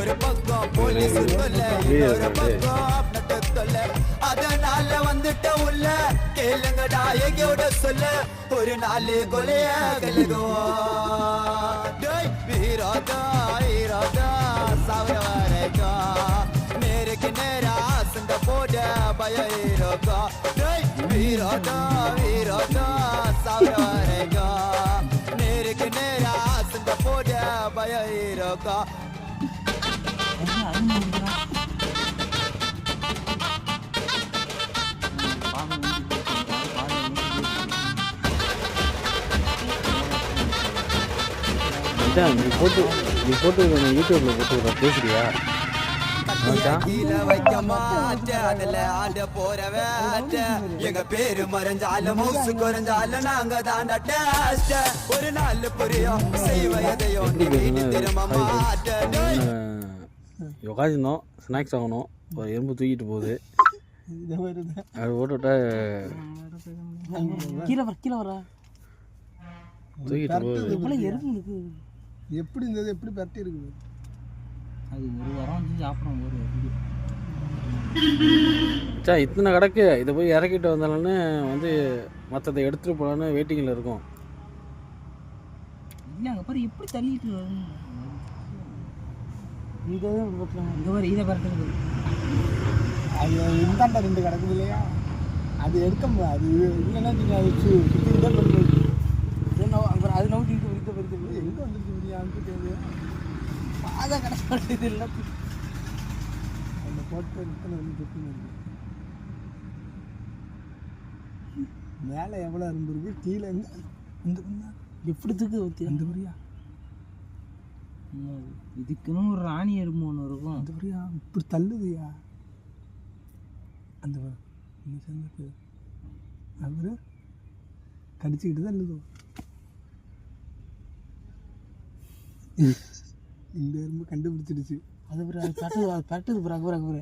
ஒரு பக்கம் போலீஸ் தொல்ல இன்னொரு பக்கம் நட்டு தொல்ல அதனால வந்துட்ட உள்ள கேளுங்கடா எங்கோட சொல்ல ஒரு நாலு கொலைய கலகுவோம் வீராதா வீராதா சாவர வரைக்கும் நேருக்கு நேரா சண்டை போட பயம் இருக்கா வீராதா வீராதா சாவர வரைக்கும் நேருக்கு நேரா சண்டை போட பயம் இருக்கா நீ போட்டு யூடியூப்ல போட்டு பேசுறியா? கீழே வைக்க மாட்டேன் அதுல ஆட போறவ எங்க பேரு மறைஞ்சாலும் மூசு குறைஞ்சாலும் நாங்க தாண்ட ஒரு நாள் புரியும் செய்வதையும் திரும்ப மாட்டேன். உட்காந்துருந்தோம், ஸ்நாக்ஸ் ஆகணும், ஒரு எறும்பு தூக்கிட்டு போகுது. அது போட்டுவிட்டா கீழே வர தூக்கிட்டு போகுது. எறும்பு எப்படி இருந்தது, எப்படி பரட்டி இருக்குது? அது ஒரு வாரம் வந்து சாப்பிடும் ஒரு சா இத்தனை கிடக்கு, இதை போய் இறக்கிட்டு வந்தாலும்னு வந்து மற்றதை எடுத்துகிட்டு போகலான்னு வெயிட்டிங்கில் இருக்கும். இல்லை அங்கே பாரு எப்படி தள்ளிட்டு இங்கே பாரு இதை பரட்டுறது. அது இந்தாண்ட 2 கிடக்குது இல்லையா, அது எடுக்க முடியாது. இல்லைன்னா சுற்றிக்கிட்டே பண்ணுறது. அப்புறம் அது நோட்டிட்டு விரித்த பறிக்கிறது எங்கே வந்துருக்கு முடியான்னு தெரியாது. பாதை கிடச்சி இல்லை அந்த போட்டு வந்து சுற்றி மேலே எவ்வளோ இருந்திருக்கு, கீழே இந்த எப்படி தூக்கு ஊற்றி அந்த புரியா இதுக்குன்னு ஒரு ராணி எறும்பு ஒன்று இருக்கும். அந்த புரியா இப்படி தள்ளுதுயா. அந்த சேர்ந்து அவரு கடிச்சுக்கிட்டு தான் இல்லதோ. இந்த எறும்பு கண்டுபிடிச்சிடுச்சு. அது பிறகு அது பட்டுது பிறகு